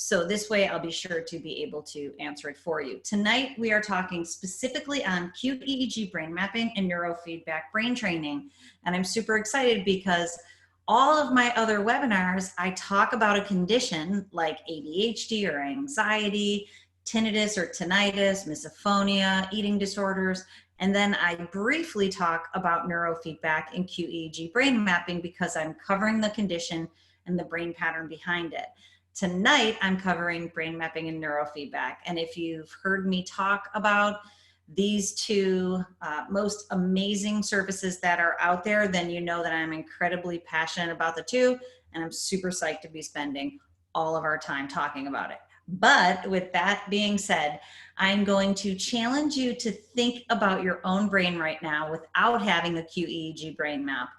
So this way I'll be sure to be able to answer it for you. Tonight, we are talking specifically on qEEG brain mapping and neurofeedback brain training. And I'm super excited because all of my other webinars, I talk about a condition like ADHD or anxiety, tinnitus or tinnitus, misophonia, eating disorders, and then I briefly talk about neurofeedback and qEEG brain mapping because I'm covering the condition and the brain pattern behind it. Tonight, I'm covering brain mapping and neurofeedback. And if you've heard me talk about these two most amazing services that are out there, then you know that I'm incredibly passionate about the two, and I'm super psyched to be spending all of our time talking about it. But with that being said, I'm going to challenge you to think about your own brain right now without having a qEEG brain map.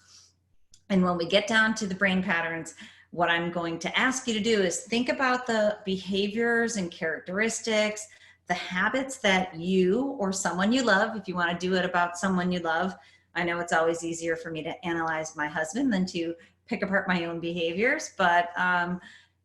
And when we get down to the brain patterns, what I'm going to ask you to do is think about the behaviors and characteristics, the habits that you or someone you love, if you want to do it about someone you love. I know it's always easier for me to analyze my husband than to pick apart my own behaviors, but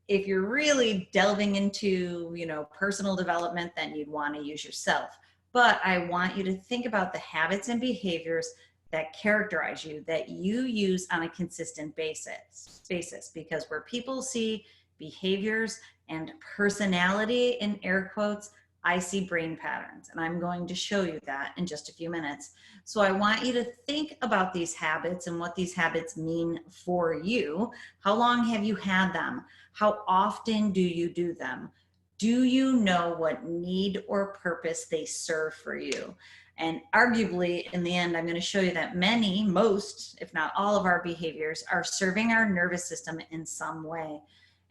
if you're really delving into, personal development, then you'd want to use yourself. But I want you to think about the habits and behaviors that characterize you, that you use on a consistent basis, because where people see behaviors and personality in air quotes, I see brain patterns, and I'm going to show you that in just a few minutes. So I want you to think about these habits and what these habits mean for you. How long have you had them? How often do you do them? Do you know what need or purpose they serve for you? And arguably, in the end, I'm going to show you that most, if not all of our behaviors are serving our nervous system in some way.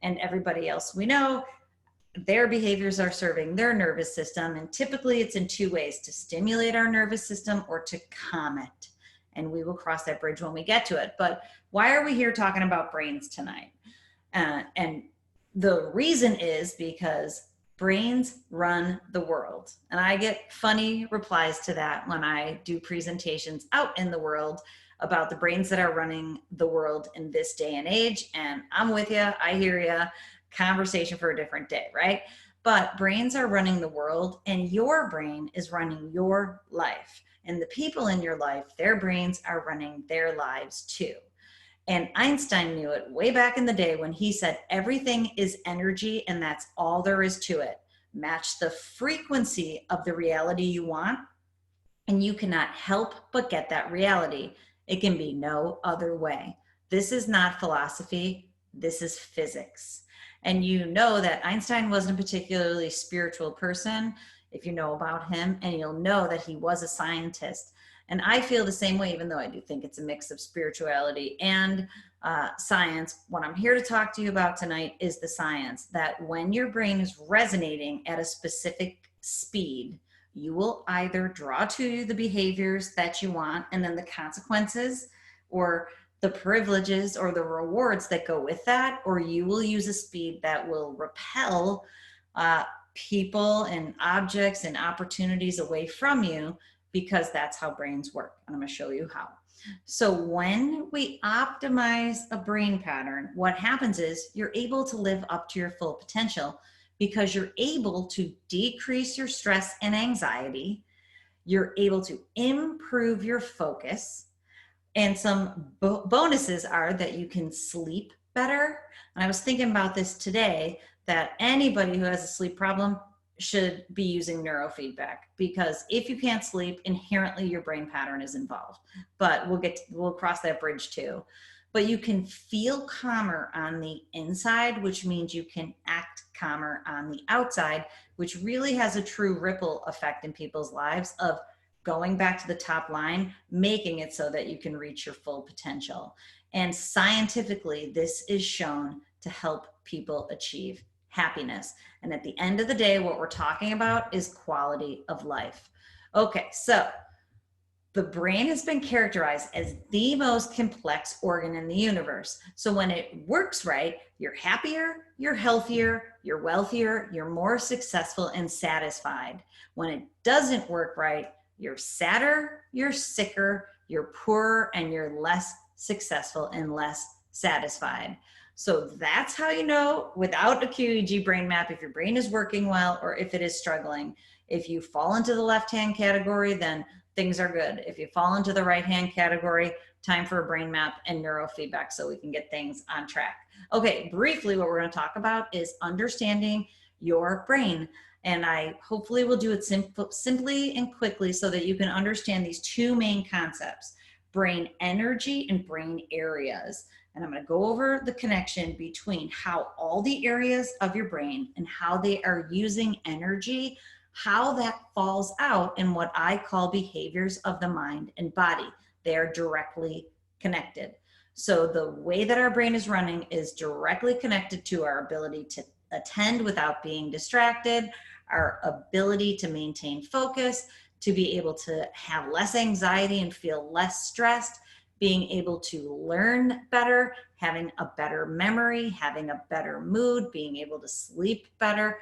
And everybody else we know, their behaviors are serving their nervous system. And typically it's in two ways: to stimulate our nervous system or to calm it. And we will cross that bridge when we get to it. But why are we here talking about brains tonight? And the reason is because brains run the world. And I get funny replies to that when I do presentations out in the world about the brains that are running the world in this day and age. And I'm with you, I hear you, conversation for a different day, right? But brains are running the world, and your brain is running your life. And the people in your life, their brains are running their lives too. And Einstein knew it way back in the day when he said, everything is energy and that's all there is to it. Match the frequency of the reality you want, and you cannot help but get that reality. It can be no other way. This is not philosophy. This is physics. And you know that Einstein wasn't a particularly spiritual person, if you know about him, and you'll know that he was a scientist. And I feel the same way, even though I do think it's a mix of spirituality and science. What I'm here to talk to you about tonight is the science, that when your brain is resonating at a specific speed, you will either draw to you the behaviors that you want, and then the consequences or the privileges or the rewards that go with that, or you will use a speed that will repel people and objects and opportunities away from you, because that's how brains work. And I'm going to show you how. So when we optimize a brain pattern, what happens is you're able to live up to your full potential, because you're able to decrease your stress and anxiety. You're able to improve your focus. And some bonuses are that you can sleep better. And I was thinking about this today, that anybody who has a sleep problem should be using neurofeedback, because if you can't sleep, inherently your brain pattern is involved. But we'll cross that bridge too. But you can feel calmer on the inside, which means you can act calmer on the outside, which really has a true ripple effect in people's lives of going back to the top line, making it so that you can reach your full potential. And scientifically, this is shown to help people achieve happiness. And at the end of the day, what we're talking about is quality of life. Okay, so the brain has been characterized as the most complex organ in the universe. So when it works right, you're happier, you're healthier, you're wealthier, you're more successful and satisfied. When it doesn't work right, you're sadder, you're sicker, you're poorer, and you're less successful and less satisfied. So that's how you know without a qEEG brain map if your brain is working well or if it is struggling. If you fall into the left-hand category, then things are good. If you fall into the right-hand category, time for a brain map and neurofeedback so we can get things on track. Okay, briefly what we're going to talk about is understanding your brain. And I hopefully will do it simply and quickly so that you can understand these two main concepts, brain energy and brain areas. And I'm going to go over the connection between how all the areas of your brain and how they are using energy, how that falls out in what I call behaviors of the mind and body. They are directly connected. So the way that our brain is running is directly connected to our ability to attend without being distracted, our ability to maintain focus, to be able to have less anxiety and feel less stressed, being able to learn better, having a better memory, having a better mood, being able to sleep better,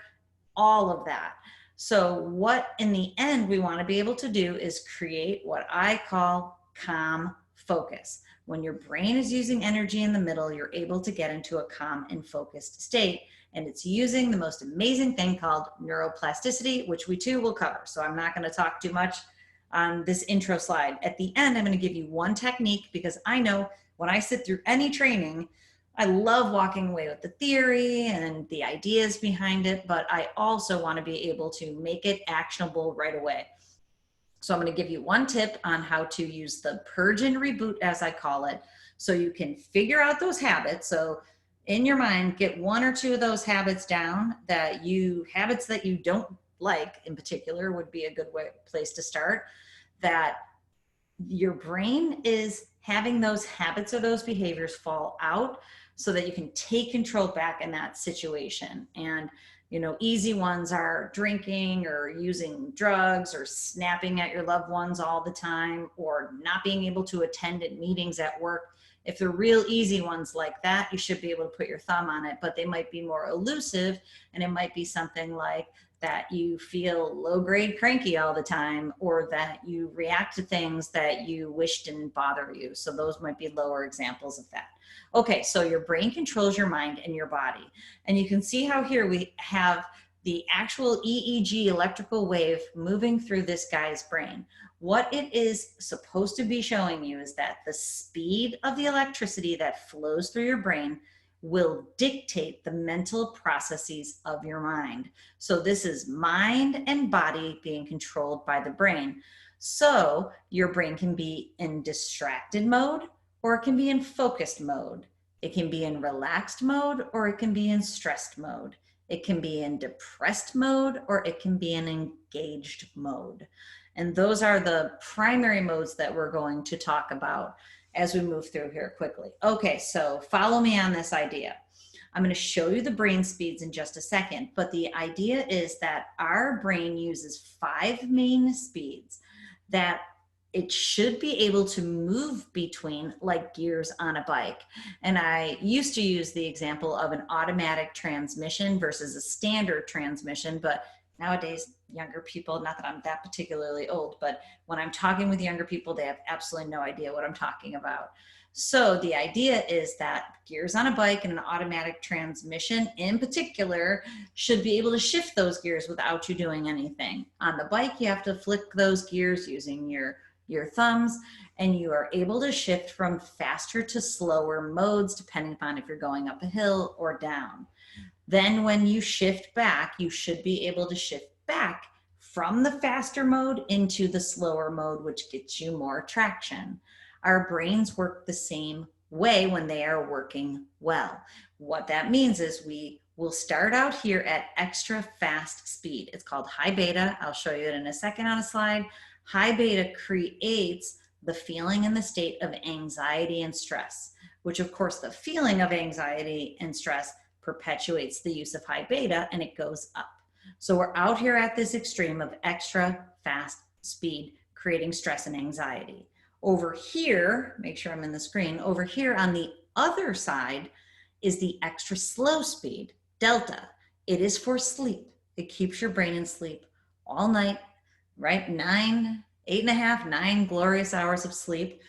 all of that. So what in the end we want to be able to do is create what I call calm focus. When your brain is using energy in the middle, you're able to get into a calm and focused state. And it's using the most amazing thing called neuroplasticity, which we too will cover. So I'm not going to talk too much on this intro slide. At the end, I'm going to give you one technique because I know when I sit through any training, I love walking away with the theory and the ideas behind it, but I also want to be able to make it actionable right away. So I'm going to give you one tip on how to use the purge and reboot, as I call it, so you can figure out those habits. So in your mind, get one or two of those habits down habits that you don't like in particular would be a good place to start, that your brain is having those habits or those behaviors fall out so that you can take control back in that situation. And easy ones are drinking or using drugs or snapping at your loved ones all the time or not being able to attend at meetings at work. If they're real easy ones like that, you should be able to put your thumb on it, but they might be more elusive, and it might be something like that you feel low-grade cranky all the time, or that you react to things that you wish didn't bother you. So those might be lower examples of that. Okay, so your brain controls your mind and your body. And you can see how here we have the actual EEG electrical wave moving through this guy's brain. What it is supposed to be showing you is that the speed of the electricity that flows through your brain will dictate the mental processes of your mind. So this is mind and body being controlled by the brain. So your brain can be in distracted mode, or it can be in focused mode. It can be in relaxed mode, or it can be in stressed mode. It can be in depressed mode, or it can be in engaged mode. And those are the primary modes that we're going to talk about as we move through here quickly. Okay, so follow me on this idea. I'm going to show you the brain speeds in just a second, but the idea is that our brain uses 5 main speeds that it should be able to move between like gears on a bike. And I used to use the example of an automatic transmission versus a standard transmission, but nowadays, younger people, not that I'm that particularly old, but when I'm talking with younger people, they have absolutely no idea what I'm talking about. So the idea is that gears on a bike and an automatic transmission in particular should be able to shift those gears without you doing anything. On the bike, you have to flick those gears using your thumbs, and you are able to shift from faster to slower modes depending upon if you're going up a hill or down. Then when you shift back, you should be able to shift back from the faster mode into the slower mode, which gets you more traction. Our brains work the same way when they are working well. What that means is we will start out here at extra fast speed. It's called high beta. I'll show you it in a second on a slide. High beta creates the feeling and the state of anxiety and stress, which of course the feeling of anxiety and stress perpetuates the use of high beta, and it goes up. So we're out here at this extreme of extra fast speed, creating stress and anxiety. Over here, make sure I'm in the screen, over here on the other side is the extra slow speed, delta. It is for sleep. It keeps your brain in sleep all night, right? 8.5, 9 glorious hours of sleep.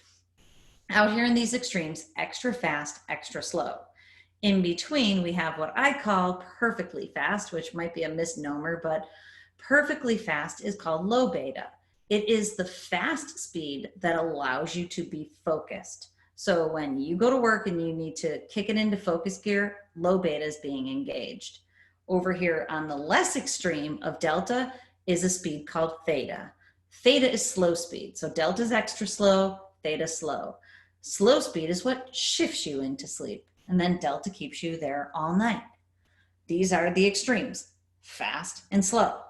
Out here in these extremes, extra fast, extra slow. In between, we have what I call perfectly fast, which might be a misnomer, but perfectly fast is called low beta. It is the fast speed that allows you to be focused. So when you go to work and you need to kick it into focus gear, low beta is being engaged. Over here on the less extreme of delta is a speed called theta. Theta is slow speed. So delta is extra slow, theta slow. Slow speed is what shifts you into sleep. And then delta keeps you there all night. These are the extremes, fast and slow.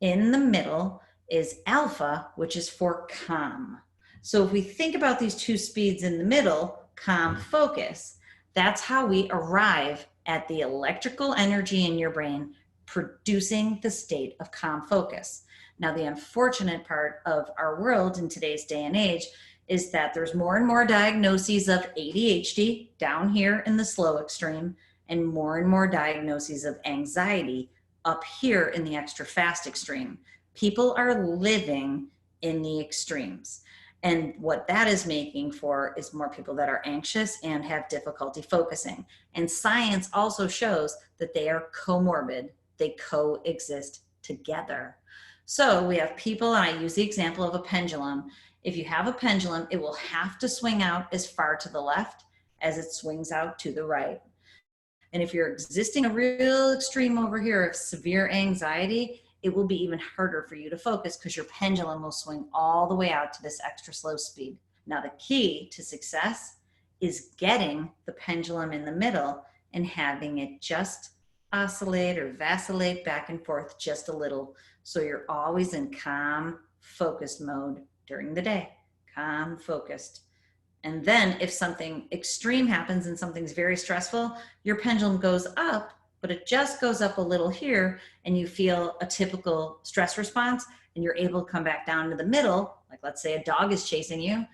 In the middle is alpha, which is for calm. So if we think about these two speeds in the middle, calm, focus, that's how we arrive at the electrical energy in your brain producing the state of calm focus. Now, the unfortunate part of our world in today's day and age is that there's more and more diagnoses of ADHD down here in the slow extreme, and more diagnoses of anxiety up here in the extra fast extreme. People are living in the extremes. And what that is making for is more people that are anxious and have difficulty focusing. And science also shows that they are comorbid. They coexist together. So we have people, and I use the example of a pendulum. If you have a pendulum, it will have to swing out as far to the left as it swings out to the right. And if you're existing a real extreme over here of severe anxiety, it will be even harder for you to focus because your pendulum will swing all the way out to this extra slow speed. Now, the key to success is getting the pendulum in the middle and having it just oscillate or vacillate back and forth just a little. So you're always in calm, focused mode during the day, calm, focused. And then if something extreme happens and something's very stressful, your pendulum goes up, but it just goes up a little here and you feel a typical stress response and you're able to come back down to the middle. Like let's say a dog is chasing you,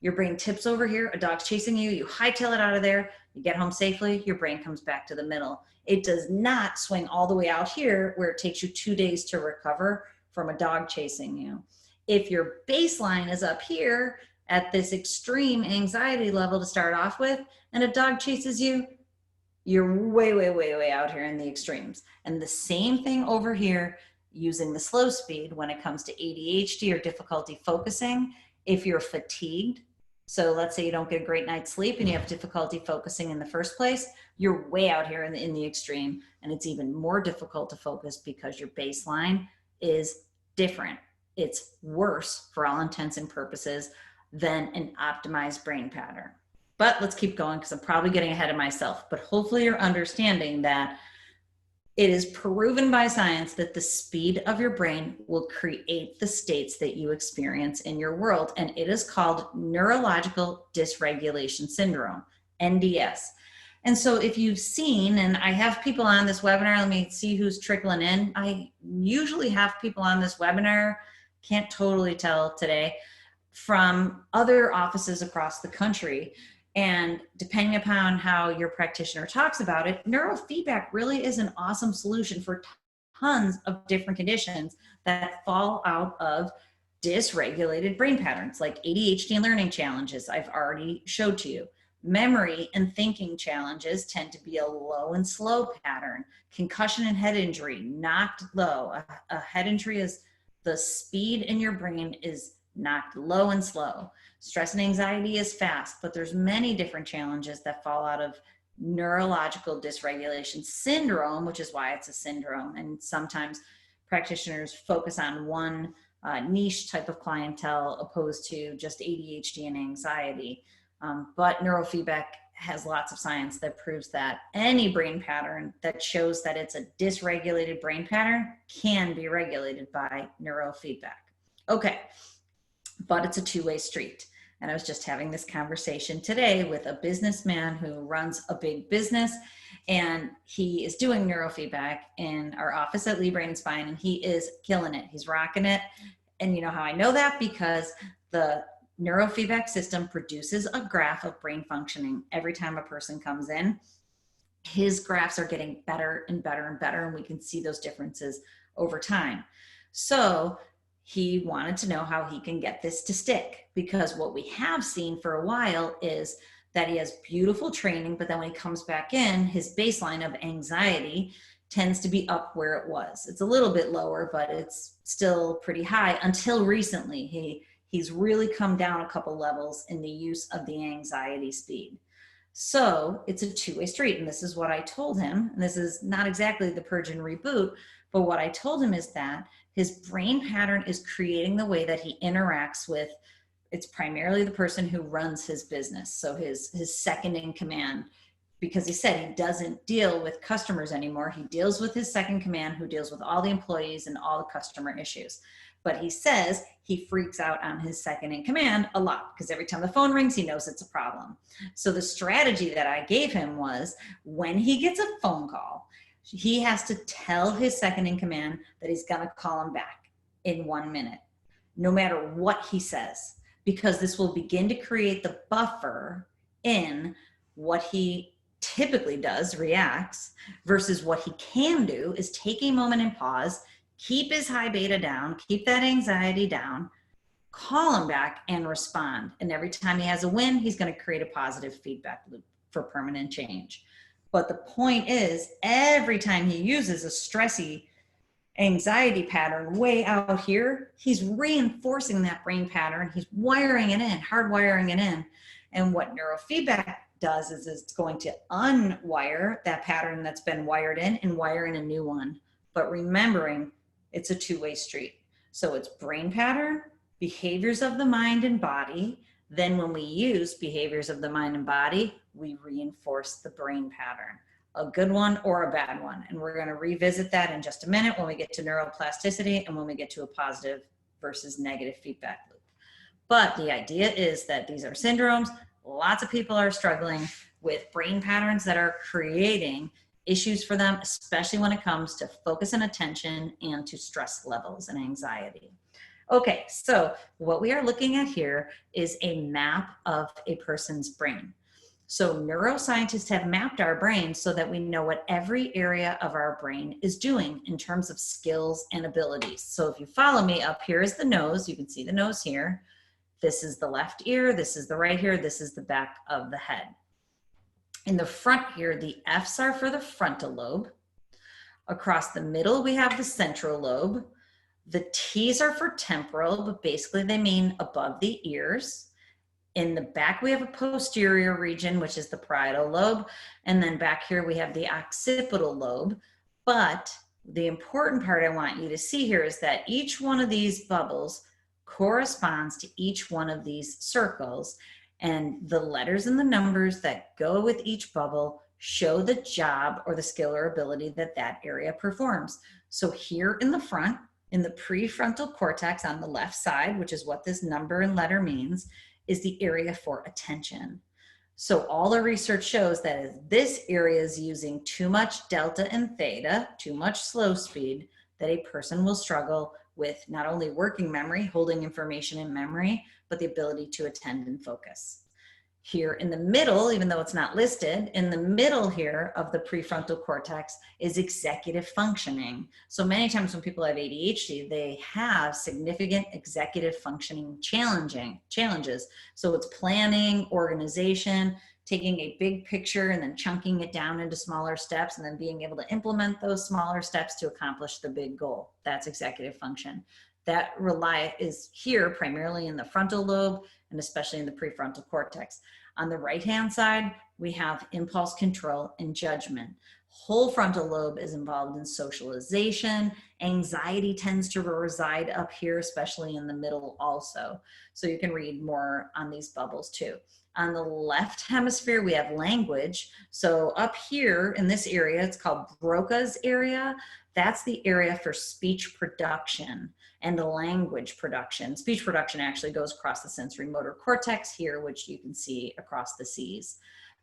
your brain tips over here, a dog's chasing you, you hightail it out of there, you get home safely, your brain comes back to the middle. It does not swing all the way out here where it takes you 2 days to recover from a dog chasing you. If your baseline is up here at this extreme anxiety level to start off with, and a dog chases you, you're way out here in the extremes. And the same thing over here using the slow speed when it comes to ADHD or difficulty focusing. If you're fatigued, so let's say you don't get a great night's sleep and you have difficulty focusing in the first place, you're way out here in the extreme, and it's even more difficult to focus because your baseline is different. It's worse for all intents and purposes than an optimized brain pattern. But let's keep going because I'm probably getting ahead of myself. But hopefully you're understanding that it is proven by science that the speed of your brain will create the states that you experience in your world. And it is called Neurological Dysregulation Syndrome, NDS. And so if you've seen, and I have people on this webinar, let me see who's trickling in. I usually have people on this webinar, can't totally tell today, from other offices across the country. And depending upon how your practitioner talks about it, neurofeedback really is an awesome solution for tons of different conditions that fall out of dysregulated brain patterns, like ADHD and learning challenges I've already showed to you. Memory and thinking challenges tend to be a low and slow pattern. Concussion and head injury, knocked low. A head injury is the speed in your brain is knocked low and slow. Stress and anxiety is fast, but there's many different challenges that fall out of neurological dysregulation syndrome, which is why it's a syndrome. And sometimes practitioners focus on one niche type of clientele opposed to just ADHD and anxiety. But neurofeedback has lots of science that proves that any brain pattern that shows that it's a dysregulated brain pattern can be regulated by neurofeedback. Okay. But it's a two-way street. And I was just having this conversation today with a businessman who runs a big business, and he is doing neurofeedback in our office at Leigh Brain and Spine, and he is killing it. He's rocking it. And you know how I know that? Because the neurofeedback system produces a graph of brain functioning every time a person comes in. His graphs are getting better and better and better, and we can see those differences over time. So he wanted to know how he can get this to stick, because what we have seen for a while is that he has beautiful training, but then when he comes back in, his baseline of anxiety tends to be up where it was. It's a little bit lower, but it's still pretty high until recently. He's really come down a couple levels in the use of the anxiety speed. So it's a two-way street. And this is what I told him. And this is not exactly the purge and reboot, but what I told him is that his brain pattern is creating the way that he interacts with, it's primarily the person who runs his business. So his second in command, because he said he doesn't deal with customers anymore. He deals with his second command, who deals with all the employees and all the customer issues. But he says he freaks out on his second in command a lot because every time the phone rings, he knows it's a problem. So the strategy that I gave him was when he gets a phone call, he has to tell his second in command that he's going to call him back in 1 minute, no matter what he says, because this will begin to create the buffer in what he typically does, reacts, versus what he can do is take a moment and pause, keep his high beta down, keep that anxiety down, call him back and respond. And every time he has a win, he's going to create a positive feedback loop for permanent change. But the point is, every time he uses a stressy anxiety pattern way out here, he's reinforcing that brain pattern. He's wiring it in, hardwiring it in. And what neurofeedback does is it's going to unwire that pattern that's been wired in and wire in a new one. But remembering, it's a two-way street. So it's brain pattern, behaviors of the mind and body. Then when we use behaviors of the mind and body, we reinforce the brain pattern, a good one or a bad one. And we're going to revisit that in just a minute when we get to neuroplasticity and when we get to a positive versus negative feedback loop. But the idea is that these are syndromes. Lots of people are struggling with brain patterns that are creating issues for them, especially when it comes to focus and attention and to stress levels and anxiety. Okay, so what we are looking at here is a map of a person's brain. So neuroscientists have mapped our brain so that we know what every area of our brain is doing in terms of skills and abilities. So if you follow me, up here is the nose. You can see the nose here. This is the left ear. This is the right ear. This is the back of the head. In the front here, the F's are for the frontal lobe. Across the middle, we have the central lobe. The T's are for temporal, but basically they mean above the ears. In the back, we have a posterior region, which is the parietal lobe. And then back here, we have the occipital lobe. But the important part I want you to see here is that each one of these bubbles corresponds to each one of these circles. And the letters and the numbers that go with each bubble show the job or the skill or ability that that area performs. So here in the front, in the prefrontal cortex on the left side, which is what this number and letter means, is the area for attention. So all the research shows that if this area is using too much delta and theta, too much slow speed, that a person will struggle with not only working memory, holding information in memory, but the ability to attend and focus. Here in the middle, even though it's not listed, in the middle here of the prefrontal cortex is executive functioning. So many times when people have ADHD, they have significant executive functioning challenges. So it's planning, organization, taking a big picture and then chunking it down into smaller steps and then being able to implement those smaller steps to accomplish the big goal. That's executive function. That is here primarily in the frontal lobe and especially in the prefrontal cortex. On the right-hand side, we have impulse control and judgment. Whole frontal lobe is involved in socialization. Anxiety tends to reside up here, especially in the middle also. So you can read more on these bubbles too. On the left hemisphere, we have language. So up here in this area, it's called Broca's area. That's the area for speech production and the language production. Speech production actually goes across the sensory motor cortex here, which you can see across the C's.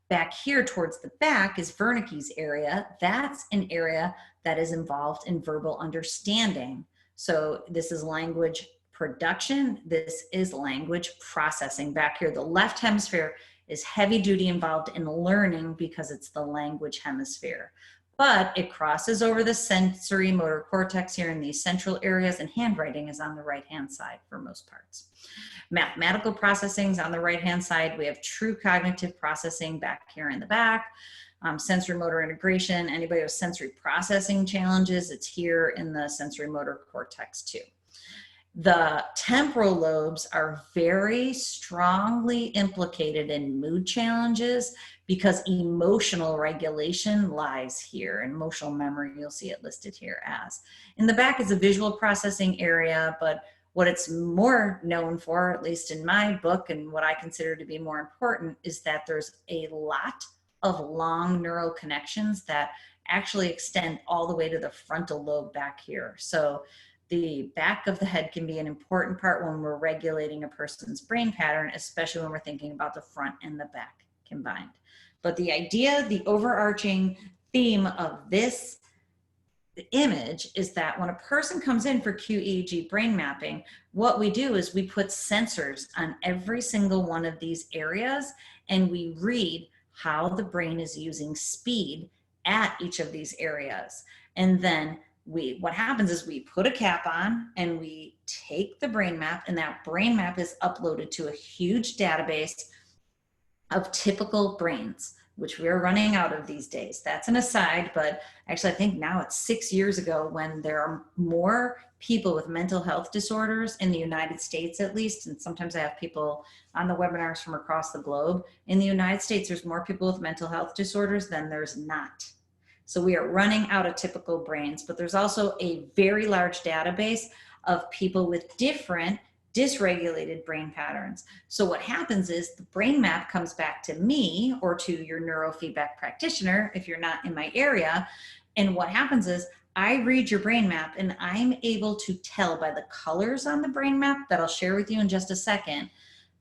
Back here towards the back is Wernicke's area. That's an area that is involved in verbal understanding. So this is language production. This is language processing. Back here, the left hemisphere is heavy duty involved in learning because it's the language hemisphere. but it crosses over the sensory motor cortex here in these central areas, and handwriting is on the right-hand side for most parts. Mathematical processing is on the right-hand side. We have true cognitive processing back here in the back. Sensory motor integration, anybody with sensory processing challenges, it's here in the sensory motor cortex too. The temporal lobes are very strongly implicated in mood challenges because emotional regulation lies here. Emotional memory, you'll see it listed here as. In the back is a visual processing area, but what it's more known for, at least in my book, and what I consider to be more important, is that there's a lot of long neural connections that actually extend all the way to the frontal lobe back here. So the back of the head can be an important part when we're regulating a person's brain pattern, especially when we're thinking about the front and the back combined. But the idea, the overarching theme of this image is that when a person comes in for qEEG brain mapping, what we do is we put sensors on every single one of these areas, and we read how the brain is using speed at each of these areas. And then what happens is we put a cap on and we take the brain map, and that brain map is uploaded to a huge database of typical brains, which we're running out of these days. That's an aside, but actually I think now it's 6 years ago when there are more people with mental health disorders in the United States, at least, and sometimes I have people on the webinars from across the globe. In the United States, there's more people with mental health disorders than there's not. So we are running out of typical brains, but there's also a very large database of people with different dysregulated brain patterns. So what happens is the brain map comes back to me or to your neurofeedback practitioner if you're not in my area. And what happens is I read your brain map, and I'm able to tell by the colors on the brain map that I'll share with you in just a second,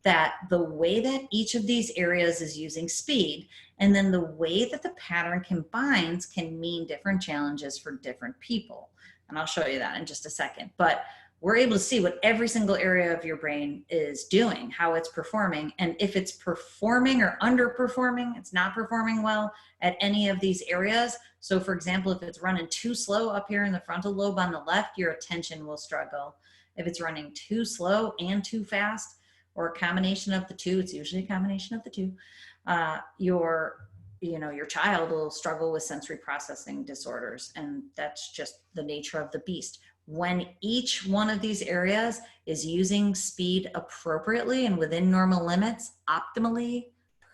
that the way that each of these areas is using speed, and then the way that the pattern combines can mean different challenges for different people. And I'll show you that in just a second. But we're able to see what every single area of your brain is doing, how it's performing. And if it's performing or underperforming, it's not performing well at any of these areas. So for example, if it's running too slow up here in the frontal lobe on the left, your attention will struggle. If it's running too slow and too fast, or a combination of the two, it's usually a combination of the two, your child will struggle with sensory processing disorders. And that's just the nature of the beast. When each one of these areas is using speed appropriately and within normal limits, optimally,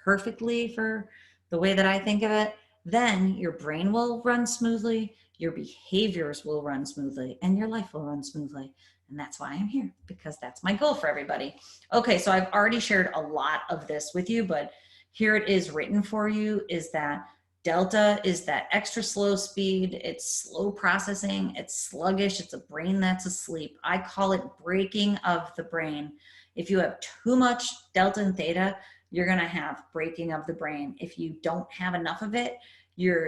perfectly for the way that I think of it, then your brain will run smoothly, your behaviors will run smoothly, and your life will run smoothly. And that's why I'm here, because that's my goal for everybody. Okay, so I've already shared a lot of this with you, but here it is written for you, is that delta is that extra slow speed. It's slow processing. It's sluggish. It's a brain that's asleep. I call it breaking of the brain. If you have too much delta and theta, you're going to have breaking of the brain. If you don't have enough of it,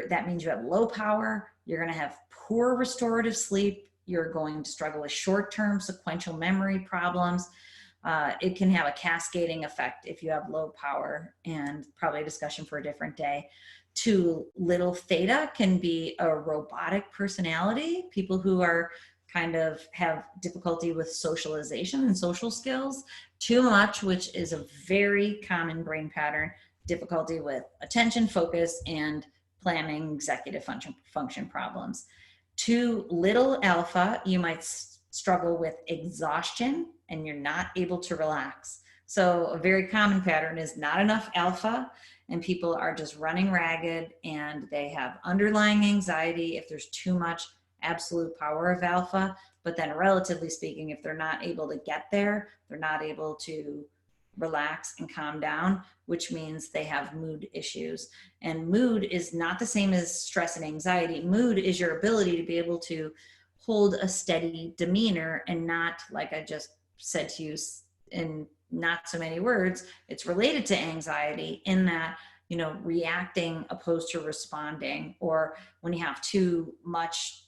that means you have low power. You're going to have poor restorative sleep. You're going to struggle with short-term sequential memory problems. It can have a cascading effect if you have low power, and probably a discussion for a different day. Too little theta can be a robotic personality, people who are kind of have difficulty with socialization and social skills. Too much, which is a very common brain pattern, difficulty with attention, focus, and planning, executive function problems. Too little alpha, you might struggle with exhaustion and you're not able to relax. So a very common pattern is not enough alpha, and people are just running ragged, and they have underlying anxiety if there's too much absolute power of alpha. But then relatively speaking, if they're not able to get there, they're not able to relax and calm down, which means they have mood issues. And mood is not the same as stress and anxiety. Mood is your ability to be able to hold a steady demeanor and not, like I just said to you in not so many words, it's related to anxiety in that, reacting opposed to responding. Or when you have too much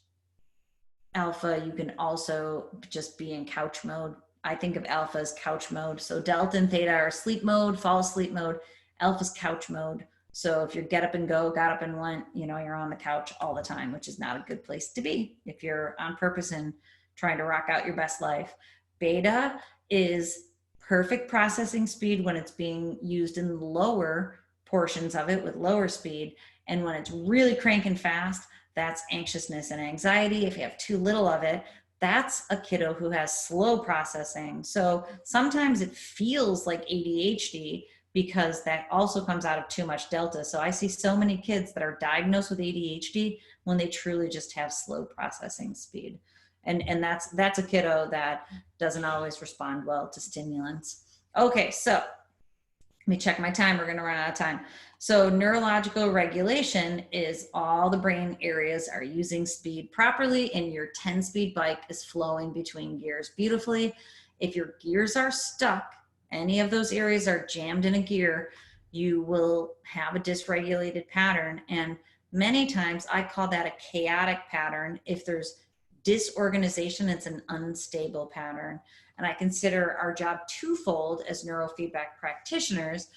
alpha, you can also just be in couch mode. I think of alpha as couch mode. So delta and theta are sleep mode, fall asleep mode. Alpha's couch mode. So if you're get up and go, got up and went, you know, you're on the couch all the time, which is not a good place to be if you're on purpose and trying to rock out your best life. Beta is perfect processing speed when it's being used in lower portions of it with lower speed. And when it's really cranking fast, that's anxiousness and anxiety. If you have too little of it, that's a kiddo who has slow processing. So sometimes it feels like ADHD because that also comes out of too much delta. So I see so many kids that are diagnosed with ADHD when they truly just have slow processing speed. And that's a kiddo that doesn't always respond well to stimulants. Okay, so let me check my time. We're going to run out of time. So neurological regulation is all the brain areas are using speed properly and your 10-speed bike is flowing between gears beautifully. If your gears are stuck, any of those areas are jammed in a gear, you will have a dysregulated pattern. And many times I call that a chaotic pattern. If there's disorganization, it's an unstable pattern. And I consider our job twofold as neurofeedback practitioners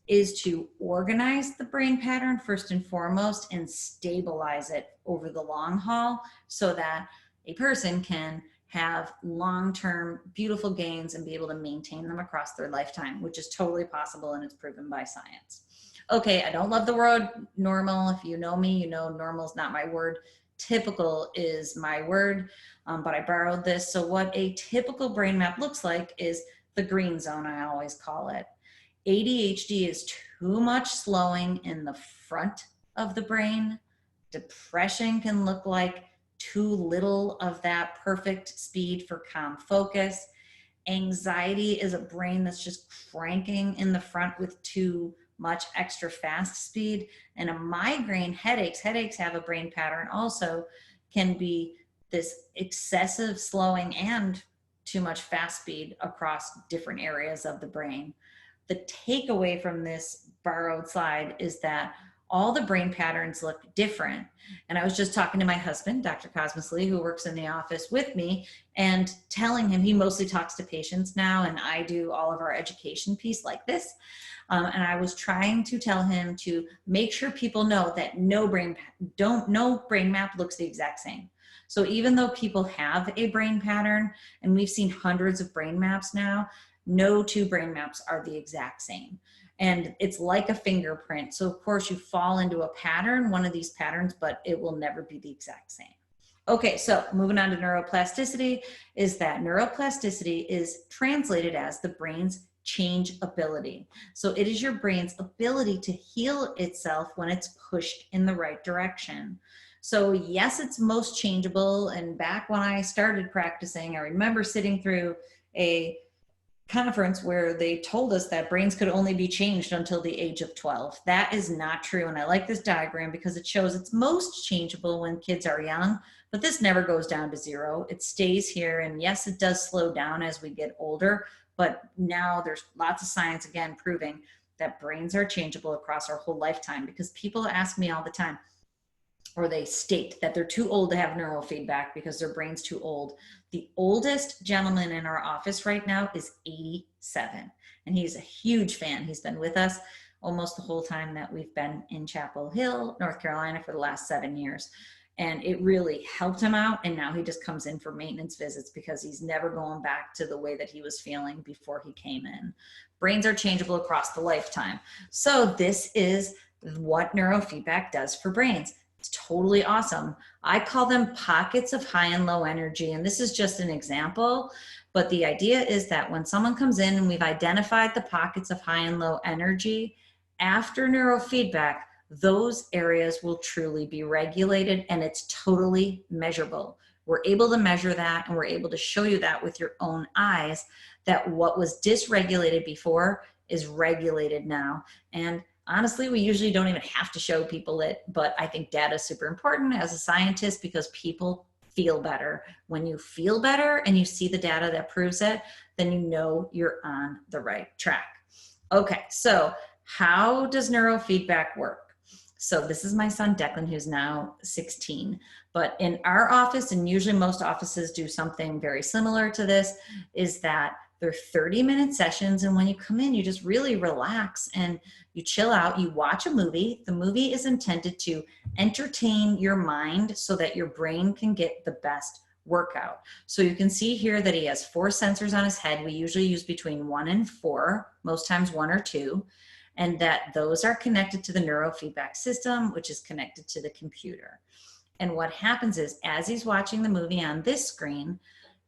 is to organize the brain pattern first and foremost and stabilize it over the long haul so that a person can have long-term beautiful gains and be able to maintain them across their lifetime, which is totally possible and it's proven by science. Okay, I don't love the word normal. If you know me, you know normal is not my word. Typical is my word, but I borrowed this. So what a typical brain map looks like is the green zone, I always call it. ADHD is too much slowing in the front of the brain. Depression can look like too little of that perfect speed for calm focus. Anxiety is a brain that's just cranking in the front with too much extra fast speed. And a migraine, headaches have a brain pattern also, can be this excessive slowing and too much fast speed across different areas of the brain. The takeaway from this borrowed slide is that all the brain patterns look different. And I was just talking to my husband, Dr. Cosmas Leigh, who works in the office with me, and telling him, he mostly talks to patients now, and I do all of our education piece like this. And I was trying to tell him to make sure people know that no brain map looks the exact same. So even though people have a brain pattern, and we've seen hundreds of brain maps now, no two brain maps are the exact same. And it's like a fingerprint. So of course you fall into a pattern, one of these patterns, but it will never be the exact same. Okay, so moving on to neuroplasticity, is that neuroplasticity is translated as the brain's change ability. So it is your brain's ability to heal itself when it's pushed in the right direction. So yes, it's most changeable. And back when I started practicing, I remember sitting through a conference where they told us that brains could only be changed until the age of 12. That is not true. And I like this diagram because it shows it's most changeable when kids are young, but this never goes down to zero. It stays here. And yes, it does slow down as we get older, but now there's lots of science again proving that brains are changeable across our whole lifetime, because people ask me all the time, or they state that they're too old to have neurofeedback because their brain's too old. The oldest gentleman in our office right now is 87, and he's a huge fan. He's been with us almost the whole time that we've been in Chapel Hill, North Carolina for the last 7 years. And it really helped him out. And now he just comes in for maintenance visits because he's never going back to the way that he was feeling before he came in. Brains are changeable across the lifetime. So this is what neurofeedback does for brains. It's totally awesome. I call them pockets of high and low energy. And this is just an example, but the idea is that when someone comes in and we've identified the pockets of high and low energy, after neurofeedback, those areas will truly be regulated, and it's totally measurable. We're able to measure that, and we're able to show you that with your own eyes, that what was dysregulated before is regulated now. And honestly, we usually don't even have to show people it, but I think data is super important as a scientist because people feel better. When you feel better and you see the data that proves it, then you know you're on the right track. Okay, so how does neurofeedback work? So this is my son, Declan, who's now 16. But in our office, and usually most offices do something very similar to this, is that They're 30-minute sessions. And when you come in, you just really relax and you chill out. You watch a movie. The movie is intended to entertain your mind so that your brain can get the best workout. So you can see here that he has 4 sensors on his head. We usually use between 1 and 4, most times 1 or 2, and that those are connected to the neurofeedback system, which is connected to the computer. And what happens is, as he's watching the movie on this screen,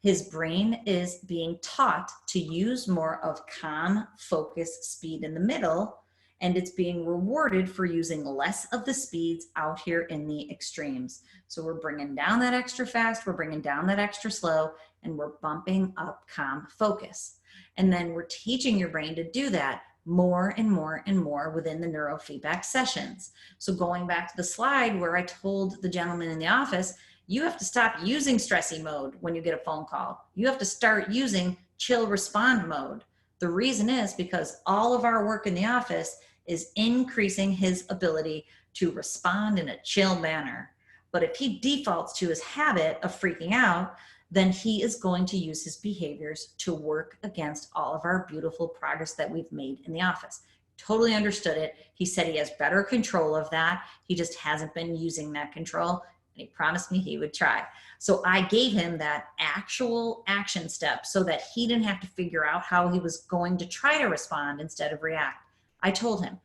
his brain is being taught to use more of calm, focus, speed in the middle, and it's being rewarded for using less of the speeds out here in the extremes. So we're bringing down that extra fast, we're bringing down that extra slow, and we're bumping up calm focus. And then we're teaching your brain to do that more and more and more within the neurofeedback sessions. So going back to the slide where I told the gentleman in the office, you have to stop using stressy mode when you get a phone call. You have to start using chill respond mode. The reason is because all of our work in the office is increasing his ability to respond in a chill manner. But if he defaults to his habit of freaking out, then he is going to use his behaviors to work against all of our beautiful progress that we've made in the office. Totally understood it. He said he has better control of that. He just hasn't been using that control, and he promised me he would try. So I gave him that actual action step so that he didn't have to figure out how he was going to try to respond instead of react. I told him,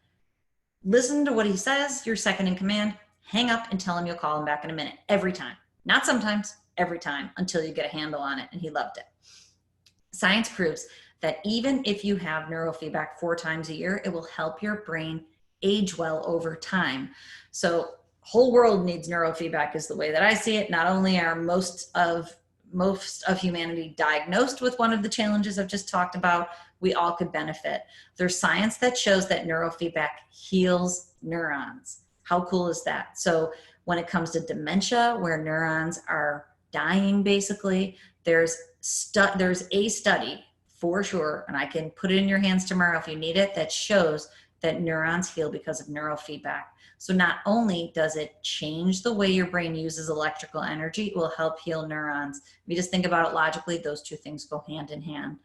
listen to what he says, you're second in command, hang up and tell him you'll call him back in a minute, every time. Not sometimes, every time, until you get a handle on it, and he loved it. Science proves that even if you have neurofeedback 4 times a year, it will help your brain age well over time. So whole world needs neurofeedback is the way that I see it. Not only are most of humanity diagnosed with one of the challenges I've just talked about, we all could benefit. There's science that shows that neurofeedback heals neurons. How cool is that? So when it comes to dementia, where neurons are dying, basically, there's a study for sure, and I can put it in your hands tomorrow if you need it, that shows that neurons heal because of neurofeedback. So not only does it change the way your brain uses electrical energy, it will help heal neurons. If you just think about it logically, those two things go hand in hand.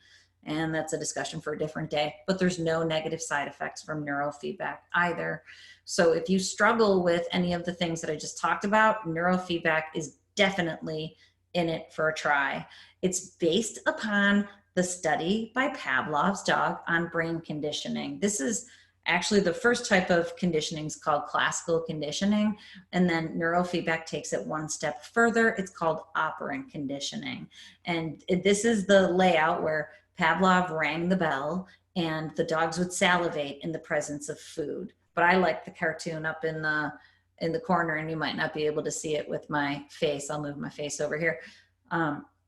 And that's a discussion for a different day, but there's no negative side effects from neurofeedback either. So if you struggle with any of the things that I just talked about, neurofeedback is definitely in it for a try. It's based upon the study by Pavlov's dog on brain conditioning. This is actually the first type of conditioning is called classical conditioning. And then neurofeedback takes it one step further. It's called operant conditioning. And this is the layout where Pavlov rang the bell and the dogs would salivate in the presence of food. But I like the cartoon up in the corner, and you might not be able to see it with my face. I'll move my face over here.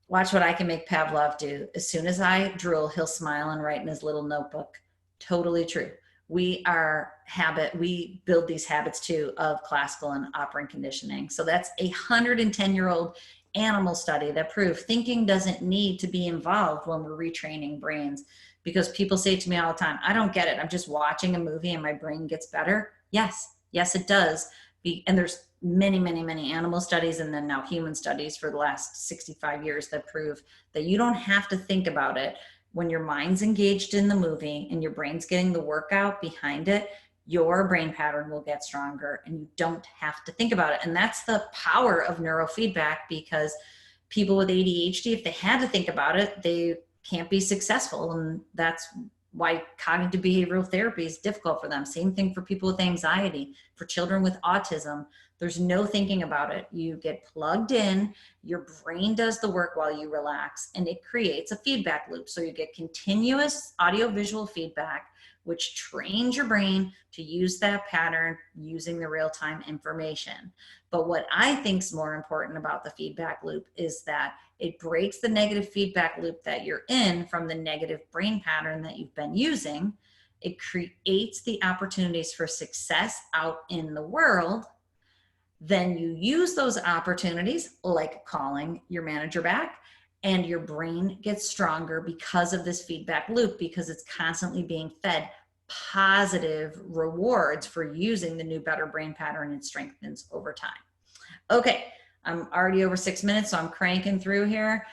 Watch what I can make Pavlov do. As soon as I drool, he'll smile and write in his little notebook. Totally true. We build these habits too of classical and operant conditioning. So that's a 110-year-old animal study that proved thinking doesn't need to be involved when we're retraining brains. Because people say to me all the time, I don't get it. I'm just watching a movie and my brain gets better. Yes, it does. And there's many, many, many animal studies and then now human studies for the last 65 years that prove that you don't have to think about it. When your mind's engaged in the movie and your brain's getting the workout behind it, your brain pattern will get stronger and you don't have to think about it. And that's the power of neurofeedback, because people with ADHD, if they had to think about it, they can't be successful. And that's why cognitive behavioral therapy is difficult for them. Same thing for people with anxiety, for children with autism. There's no thinking about it. You get plugged in, your brain does the work while you relax, and it creates a feedback loop. So you get continuous audiovisual feedback, which trains your brain to use that pattern using the real-time information. But what I think is more important about the feedback loop is that it breaks the negative feedback loop that you're in from the negative brain pattern that you've been using. It creates the opportunities for success out in the world. Then you use those opportunities, like calling your manager back, and your brain gets stronger because of this feedback loop, because it's constantly being fed positive rewards for using the new, better brain pattern, and strengthens over time. Okay, I'm already over 6 minutes, so I'm cranking through here.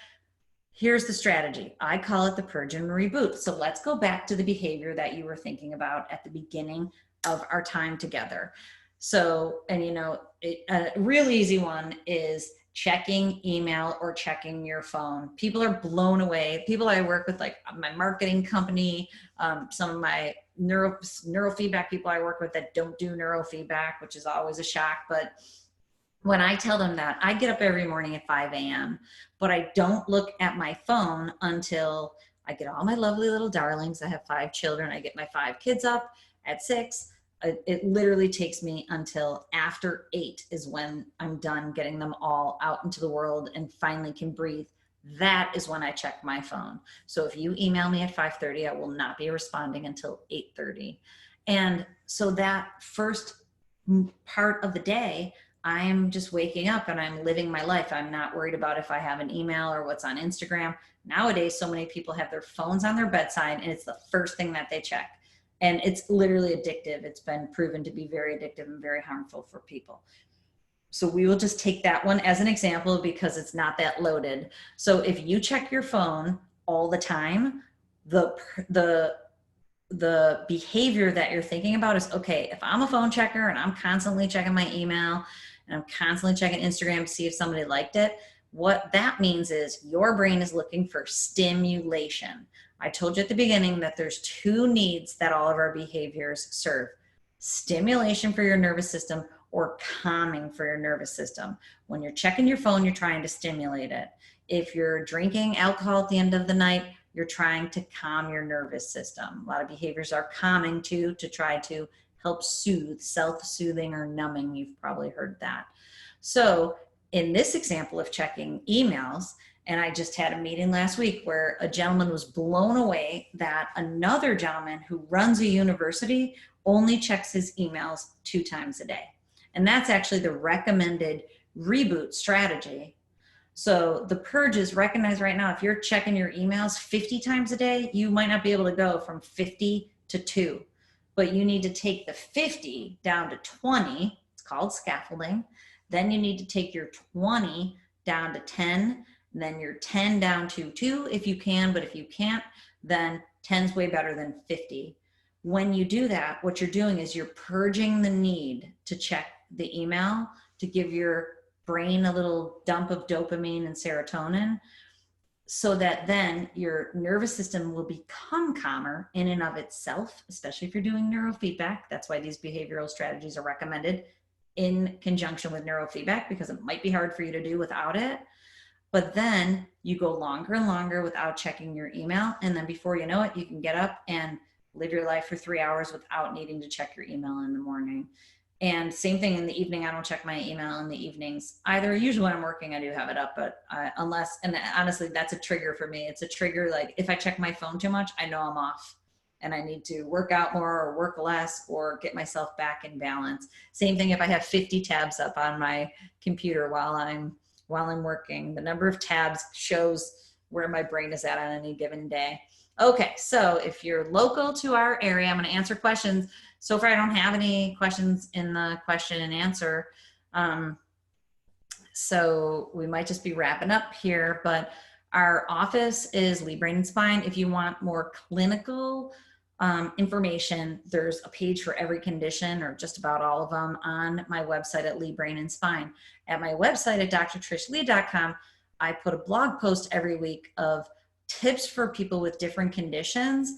Here's the strategy. I call it the purge and reboot. So let's go back to the behavior that you were thinking about at the beginning of our time together. So, and a real easy one is checking email or checking your phone. People are blown away. People I work with, like my marketing company, some of my neurofeedback people I work with that don't do neurofeedback, which is always a shock. But when I tell them that, I get up every morning at 5 a.m., but I don't look at my phone until I get all my lovely little darlings. I have 5 children. I get my 5 kids up at 6. It literally takes me until after 8 is when I'm done getting them all out into the world and finally can breathe. That is when I check my phone. So if you email me at 5:30, I will not be responding until 8:30. And so that first part of the day, I'm just waking up and I'm living my life. I'm not worried about if I have an email or what's on Instagram. Nowadays, so many people have their phones on their bedside and it's the first thing that they check. And it's literally addictive. It's been proven to be very addictive and very harmful for people. So we will just take that one as an example because it's not that loaded. So if you check your phone all the time, the behavior that you're thinking about is, okay, if I'm a phone checker and I'm constantly checking my email and I'm constantly checking Instagram to see if somebody liked it, what that means is your brain is looking for stimulation. I told you at the beginning that there's 2 needs that all of our behaviors serve: stimulation for your nervous system or calming for your nervous system. When you're checking your phone, you're trying to stimulate it. If you're drinking alcohol at the end of the night, you're trying to calm your nervous system. A lot of behaviors are calming too, to try to help soothe, self-soothing or numbing. You've probably heard that. So in this example of checking emails, and I just had a meeting last week where a gentleman was blown away that another gentleman who runs a university only checks his emails 2 times a day. And that's actually the recommended reboot strategy. So the purge is recognized right now. If you're checking your emails 50 times a day, you might not be able to go from 50 to 2, but you need to take the 50 down to 20. It's called scaffolding. Then you need to take your 20 down to 10, and then your 10 down to 2 if you can, but if you can't, then 10's way better than 50. When you do that, what you're doing is you're purging the need to check the email to give your brain a little dump of dopamine and serotonin, so that then your nervous system will become calmer in and of itself, especially if you're doing neurofeedback. That's why these behavioral strategies are recommended in conjunction with neurofeedback, because it might be hard for you to do without it. But then you go longer and longer without checking your email. And then before you know it, you can get up and live your life for 3 hours without needing to check your email in the morning. And same thing in the evening. I don't check my email in the evenings either. Usually when I'm working, I do have it up, but unless, and honestly, that's a trigger for me. It's a trigger. Like if I check my phone too much, I know I'm off and I need to work out more or work less or get myself back in balance. Same thing if I have 50 tabs up on my computer while I'm working. The number of tabs shows where my brain is at on any given day. Okay, so if you're local to our area, I'm going to answer questions. So far, I don't have any questions in the question and answer. So we might just be wrapping up here, but our office is Leigh Brain and Spine. If you want more clinical information, there's a page for every condition or just about all of them on my website at Leigh Brain and Spine. At my website at drtrishleigh.com, I put a blog post every week of tips for people with different conditions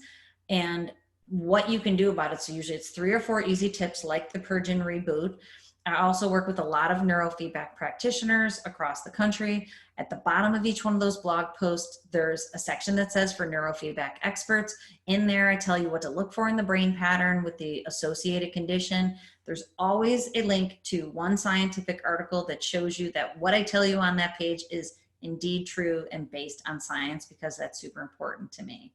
and what you can do about it. So usually it's 3 or 4 easy tips like the purge and reboot. I also work with a lot of neurofeedback practitioners across the country. At the bottom of each one of those blog posts, there's a section that says for Neurofeedback Experts. In there, I tell you what to look for in the brain pattern with the associated condition. There's always a link to one scientific article that shows you that what I tell you on that page is indeed true and based on science, because that's super important to me.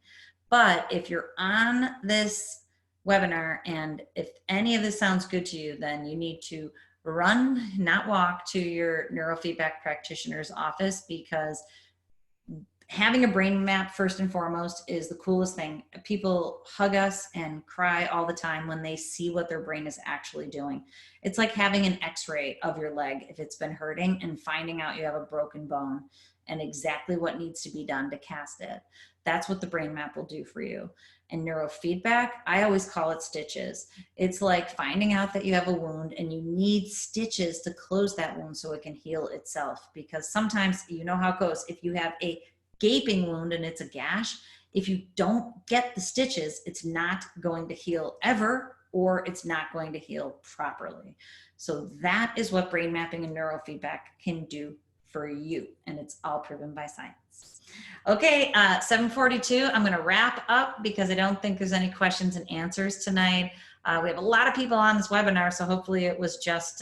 But if you're on this webinar and if any of this sounds good to you, then you need to run, not walk, to your neurofeedback practitioner's office, because having a brain map first and foremost is the coolest thing. People hug us and cry all the time when they see what their brain is actually doing. It's like having an x-ray of your leg if it's been hurting and finding out you have a broken bone. and exactly what needs to be done to cast it. That's what the brain map will do for you. And neurofeedback, I always call it stitches. It's like finding out that you have a wound and you need stitches to close that wound so it can heal itself. Because sometimes, you know how it goes, if you have a gaping wound and it's a gash, if you don't get the stitches, it's not going to heal ever, or it's not going to heal properly. So that is what brain mapping and neurofeedback can do for you. And it's all proven by science. Okay, 7:42, I'm gonna wrap up because I don't think there's any questions and answers tonight. We have a lot of people on this webinar, so hopefully it was just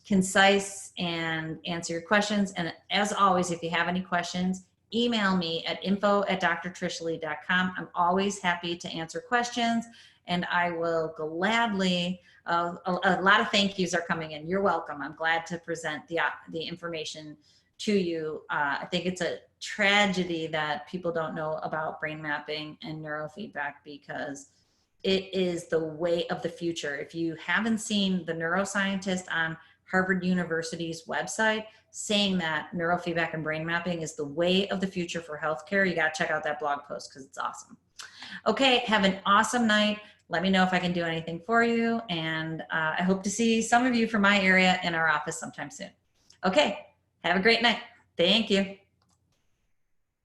concise and answer your questions. And as always, if you have any questions, email me at info@drtrishleigh.com. I'm always happy to answer questions, and I will gladly, a lot of thank yous are coming in. You're welcome. I'm glad to present the information to you. I think it's a tragedy that people don't know about brain mapping and neurofeedback, because it is the way of the future. If you haven't seen the neuroscientist on Harvard University's website saying that neurofeedback and brain mapping is the way of the future for healthcare, you got to check out that blog post because it's awesome. Okay, have an awesome night. Let me know if I can do anything for you. And I hope to see some of you from my area in our office sometime soon. Okay, have a great night. Thank you.